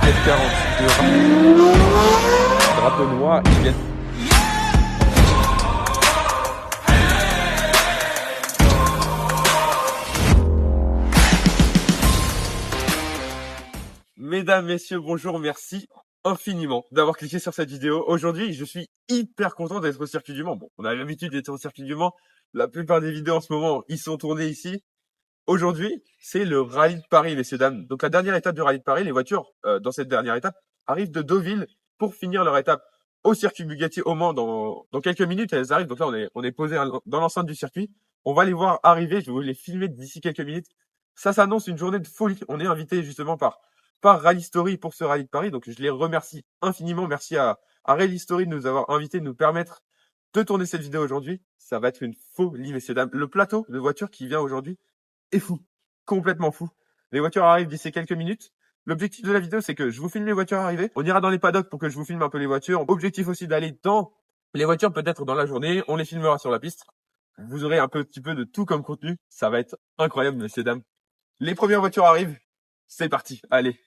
F40 de drapeau noir, ils viennent. Mesdames, messieurs, bonjour, merci infiniment d'avoir cliqué sur cette vidéo. Aujourd'hui, je suis hyper content d'être au Circuit du Mans. Bon, on a l'habitude d'être au Circuit du Mans. La plupart des vidéos en ce moment, ils sont tournés ici. Aujourd'hui, c'est le Rallye de Paris, messieurs, dames. Donc, la dernière étape du Rallye de Paris, les voitures, dans cette dernière étape, arrivent de Deauville pour finir leur étape au circuit Bugatti au Mans dans quelques minutes. Elles arrivent. Donc là, on est posé dans l'enceinte du circuit. On va les voir arriver. Je vais vous les filmer d'ici quelques minutes. Ça s'annonce une journée de folie. On est invité justement par Rally Story pour ce Rallye de Paris. Donc, je les remercie infiniment. Merci à Rally Story de nous avoir invités, de nous permettre de tourner cette vidéo aujourd'hui. Ça va être une folie, messieurs, dames. Le plateau de voitures qui vient aujourd'hui est fou. Complètement fou. Les voitures arrivent d'ici quelques minutes. L'objectif de la vidéo, c'est que je vous filme les voitures arriver. On ira dans les paddocks pour que je vous filme un peu les voitures. Objectif aussi d'aller dans les voitures peut-être dans la journée. On les filmera sur la piste. Vous aurez un petit peu de tout comme contenu. Ça va être incroyable, messieurs, dames. Les premières voitures arrivent. C'est parti. Allez.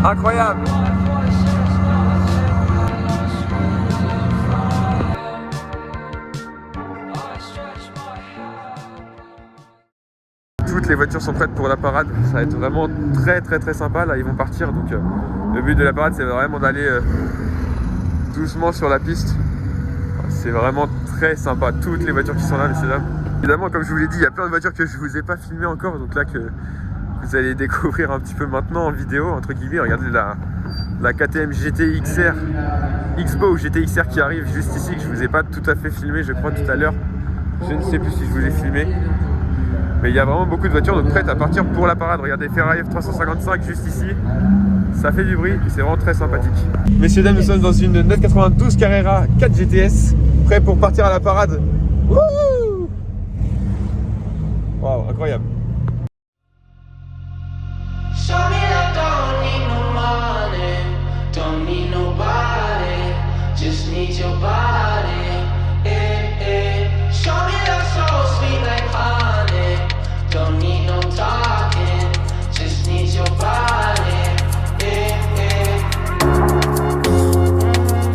Incroyable. Toutes les voitures sont prêtes pour la parade. Ça va être vraiment très sympa. Là, ils vont partir. Donc, le but de la parade, c'est vraiment d'aller doucement sur la piste. C'est vraiment très sympa. Toutes les voitures qui sont là, messieurs, dames. Évidemment, comme je vous l'ai dit, il y a plein de voitures que je vous ai pas filmées encore. Donc là, que vous allez découvrir un petit peu maintenant en vidéo, entre guillemets. Regardez la KTM GT XR, X-Bow GT XR qui arrive juste ici, que je vous ai pas tout à fait filmé, je crois, tout à l'heure. Je ne sais plus si je vous ai filmé. Mais il y a vraiment beaucoup de voitures donc prêtes à partir pour la parade. Regardez, Ferrari F355 juste ici. Ça fait du bruit et c'est vraiment très sympathique. Messieurs, dames, nous sommes dans une 992 Carrera 4 GTS, prêt pour partir à la parade. Wouhou! Waouh, incroyable. Don't need nobody, just need your body. Show me that soul sweet like honey. Don't need no talking, just need your body.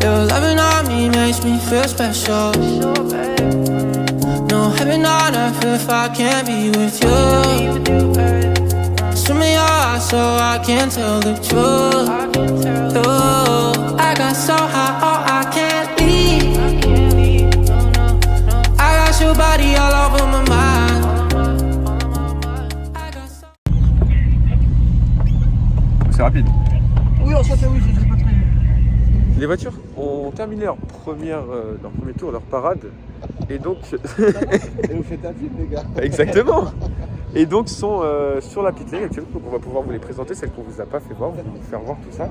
Your loving on me makes me feel special. No heaven on earth if I can't be with you. Swim in your eyes so I can tell the truth. I got so high, oh I can't leave. I got your body all over my mind. C'est rapide. Oui, en fait, oui, j'ai pas très... Les voitures ont terminé leur premier tour, leur parade. Et donc... Et vous faites un film, les gars. Exactement. Et donc sont sur la pit lane actuellement. Donc on va pouvoir vous les présenter, celles qu'on vous a pas fait voir, vous faire voir tout ça.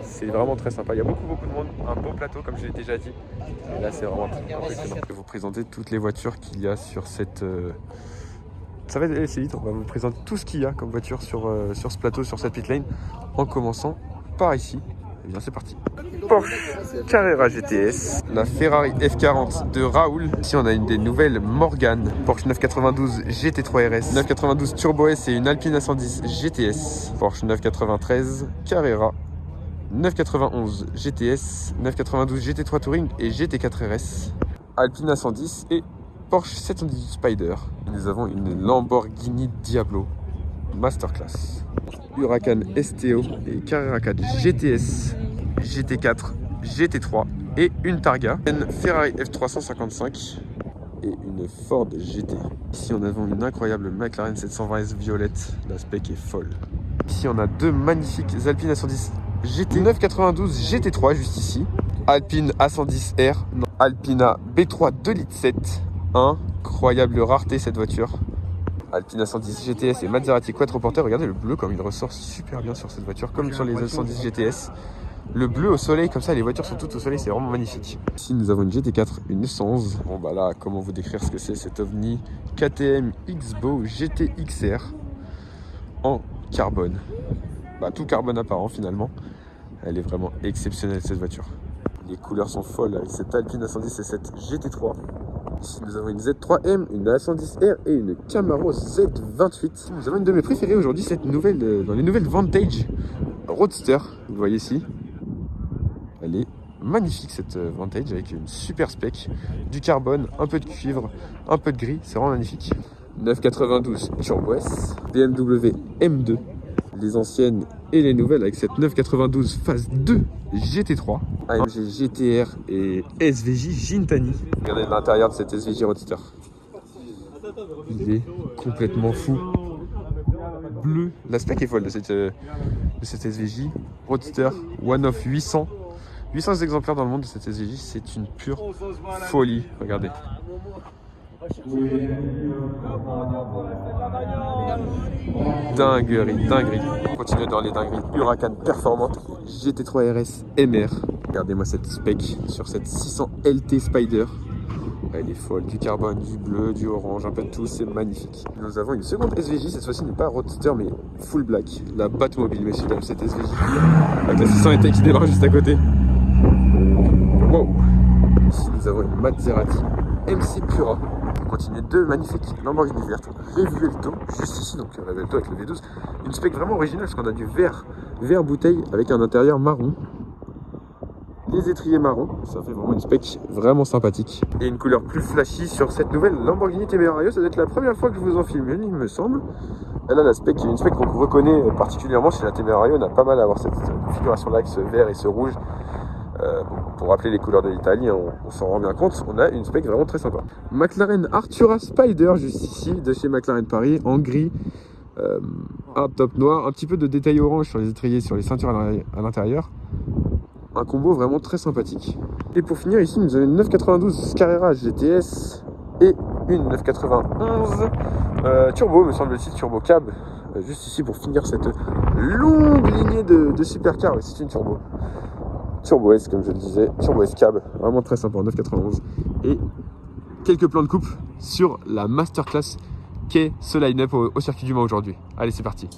C'est vraiment très sympa. Il y a beaucoup de monde, un beau plateau comme je l'ai déjà dit. Et là c'est vraiment impressionnant. Je vais vous présenter toutes les voitures qu'il y a sur cette... Ça va être assez vite, on va vous présenter tout ce qu'il y a comme voiture sur ce plateau, sur cette pit lane, en commençant par ici. Et bien c'est parti. Porsche Carrera GTS, la Ferrari F40 de Raoul. Ici on a une des nouvelles Morgan, Porsche 992 GT3 RS, 992 Turbo S et une Alpine A110 GTS, Porsche 993 Carrera, 991 GTS, 992 GT3 Touring et GT4 RS, Alpine A110 et Porsche 718 Spider. Nous avons une Lamborghini Diablo Masterclass, Huracan STO et Carrera 4 GTS, GT4, GT3 et une Targa, une Ferrari F355 et une Ford GT. Ici on a une incroyable McLaren 720S violette, la spec est folle. Ici on a deux magnifiques Alpine A110 GT, 992 GT3 juste ici, Alpine A110R, Alpina B3 2,7 litres. Incroyable rareté cette voiture. Alpine A110 GTS et Maserati Quattroporter. Regardez le bleu comme il ressort super bien sur cette voiture, comme sur les A110 GTS. Le bleu au soleil, comme ça les voitures sont toutes au soleil, c'est vraiment magnifique. Ici nous avons une GT4, une 911. Bon bah là, comment vous décrire ce que c'est cet ovni KTM X-Bow GT-XR en carbone. Bah tout carbone apparent finalement. Elle est vraiment exceptionnelle cette voiture. Les couleurs sont folles avec cette Alpine A110 et cette GT3. Ici nous avons une Z3M, une A110R et une Camaro Z28. Nous avons une de mes préférées aujourd'hui, cette nouvelle, dans les nouvelles Vantage Roadster. Vous le voyez ici. Elle est magnifique cette Vantage avec une super spec, du carbone, un peu de cuivre, un peu de gris, c'est vraiment magnifique. 992 Turbo S, BMW M2, les anciennes et les nouvelles avec cette 992 Phase 2 GT3, AMG GTR et SVJ Gintani. Regardez l'intérieur de cette SVJ Roadster. Il est complètement fou. Bleu. La spec est folle de cette SVJ Roadster. One of 800. 800 exemplaires dans le monde de cette SVJ. C'est une pure folie. Regardez. Dinguerie. On continue dans les dingueries. Huracan performante GT3 RS MR. Regardez-moi cette spec sur cette 600 LT Spider. Elle est folle, du carbone, du bleu, du orange, un peu de tout, c'est magnifique. Nous avons une seconde SVJ, cette fois-ci n'est pas Roadster mais full black. La Batmobile, messieurs dames, cette SVJ. Avec la 600 LT qui démarre juste à côté. Wow. Ici nous avons une Maserati MC Pura. On continue deux magnifiques Lamborghini vertes, Revuelto, juste ici, donc Revuelto avec le V12. Une spec vraiment originale parce qu'on a du vert bouteille avec un intérieur marron. Les étriers marrons, ça fait vraiment une spec vraiment sympathique. Et une couleur plus flashy sur cette nouvelle Lamborghini Temerario. Ça doit être la première fois que je vous en filme une, il me semble. Elle a la spec, une spec qu'on reconnaît particulièrement chez la Temerario. On a pas mal à avoir cette configuration-là avec ce vert et ce rouge. Pour rappeler les couleurs de l'Italie, on s'en rend bien compte, on a une spec vraiment très sympa. McLaren Artura Spider, juste ici, de chez McLaren Paris, en gris, un top noir, un petit peu de détail orange sur les étriers, sur les ceintures à l'intérieur. Un combo vraiment très sympathique. Et pour finir, ici, nous avons une 992 Carrera GTS et une 991 Turbo, me semble-t-il, Turbo Cab, juste ici pour finir cette longue lignée de supercars. C'est une Turbo. Turbo S, comme je le disais, Turbo S Cab, vraiment très sympa en 991. Et quelques plans de coupe sur la masterclass qu'est ce line-up au Circuit du Mans aujourd'hui. Allez, c'est parti.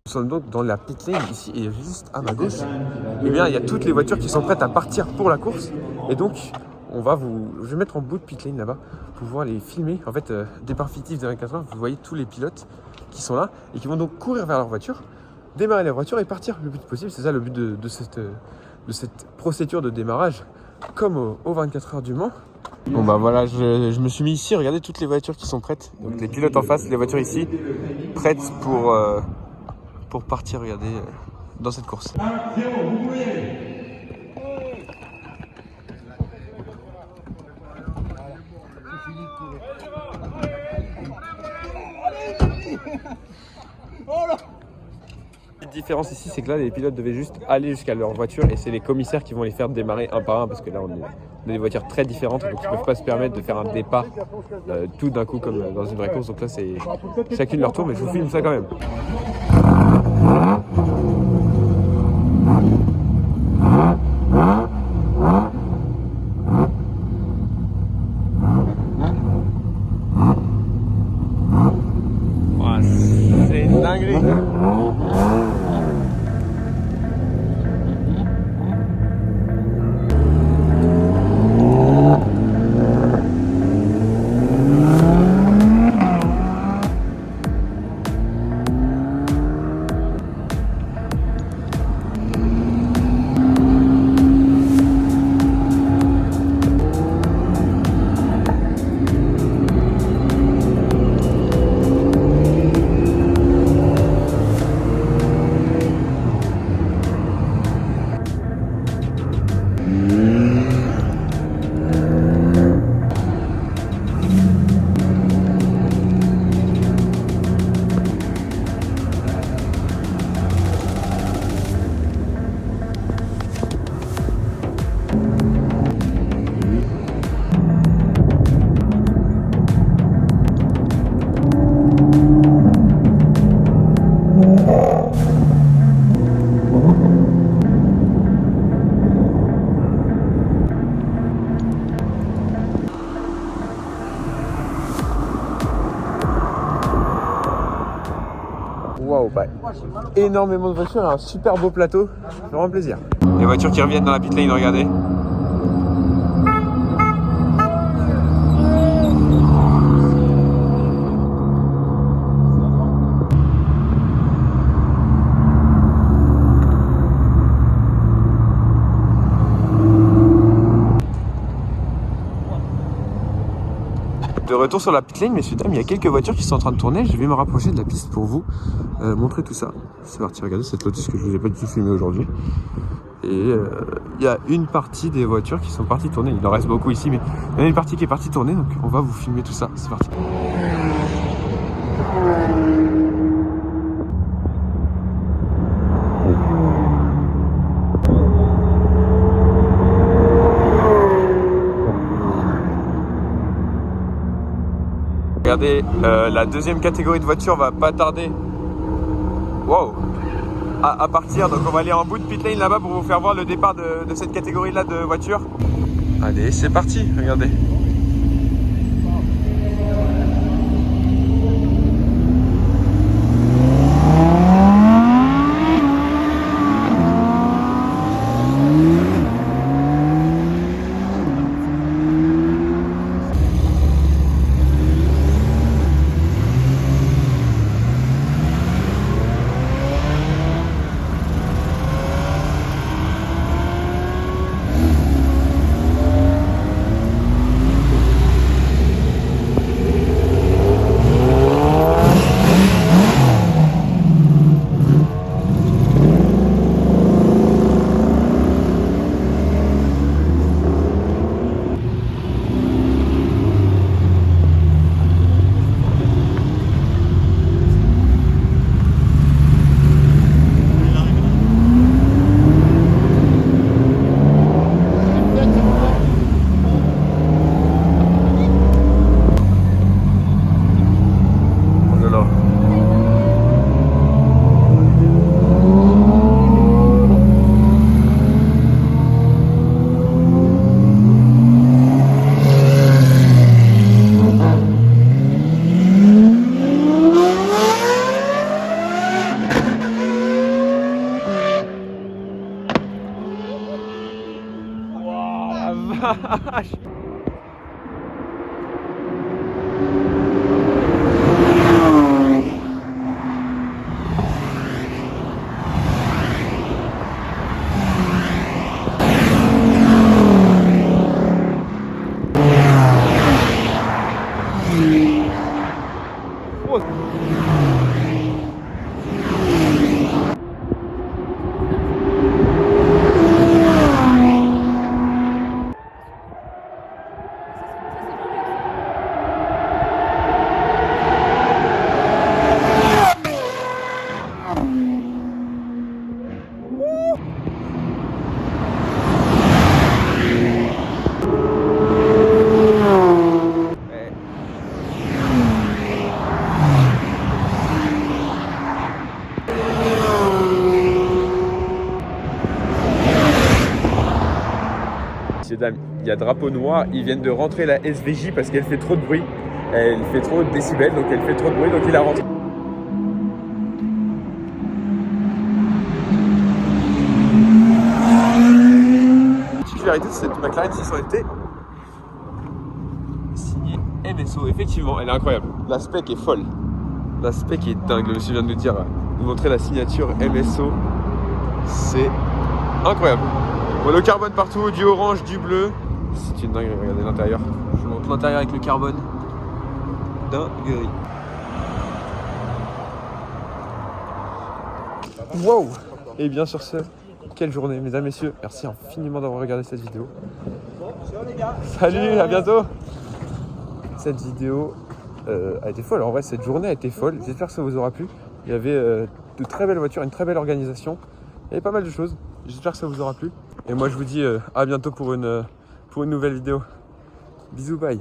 Nous sommes donc dans la pit lane ici et juste à ma gauche, eh bien, il y a toutes les voitures qui sont prêtes à partir pour la course. Et donc, je vais mettre en bout de pit lane là-bas pour pouvoir les filmer. En fait, départ fictif des années 80, vous voyez tous les pilotes qui sont là et qui vont donc courir vers leur voiture, démarrer la voiture et partir le plus vite possible. C'est ça le but de cette procédure de démarrage, comme au 24 heures du Mans. Bon bah voilà, je me suis mis ici, regardez toutes les voitures qui sont prêtes. Donc les pilotes en face, les voitures ici, prêtes pour partir, regardez, dans cette course. La différence ici, c'est que là, les pilotes devaient juste aller jusqu'à leur voiture et c'est les commissaires qui vont les faire démarrer un par un parce que là, on a des voitures très différentes donc ils ne peuvent pas se permettre de faire un départ tout d'un coup comme dans une vraie course. Donc là, c'est chacune leur tour, mais je vous filme ça quand même. C'est une dinguerie. Waouh, bah, énormément de voitures, un super beau plateau, vraiment plaisir. Les voitures qui reviennent dans la pit lane, regardez. De retour sur la pit lane, messieurs dames, il y a quelques voitures qui sont en train de tourner. Je vais me rapprocher de la piste pour vous montrer tout ça. C'est parti, regardez cette Lotus que je ne vous ai pas du tout filmé aujourd'hui. Et il y a une partie des voitures qui sont parties tourner. Il en reste beaucoup ici, mais il y en a une partie qui est partie tourner, donc on va vous filmer tout ça. C'est parti. Regardez, la deuxième catégorie de voitures va pas tarder. Wow, à partir, donc on va aller en bout de pit lane là-bas pour vous faire voir le départ de cette catégorie-là de voitures. Allez, c'est parti, regardez. vache. messieurs, dames, il y a drapeau noir. Ils viennent de rentrer la SVJ parce qu'elle fait trop de bruit. Elle fait trop de décibels, donc elle fait trop de bruit, donc il a rentré. La particularité de cette McLaren 600LT, signée MSO, effectivement, elle est incroyable. La spec est folle. La spec est dingue, le monsieur vient de nous dire, nous montrer la signature MSO. C'est incroyable. Bon, le carbone partout, du orange, du bleu. C'est une dinguerie, regardez l'intérieur. Je vous montre l'intérieur avec le carbone. Dinguerie. Wow. Et bien sur ce, quelle journée, mesdames, messieurs. Merci infiniment d'avoir regardé cette vidéo. Salut, à bientôt. Cette vidéo a été folle. En vrai, cette journée a été folle. J'espère que ça vous aura plu. Il y avait de très belles voitures, une très belle organisation. Il y avait pas mal de choses. J'espère que ça vous aura plu. Et moi, je vous dis à bientôt pour une nouvelle vidéo. Bisous, bye.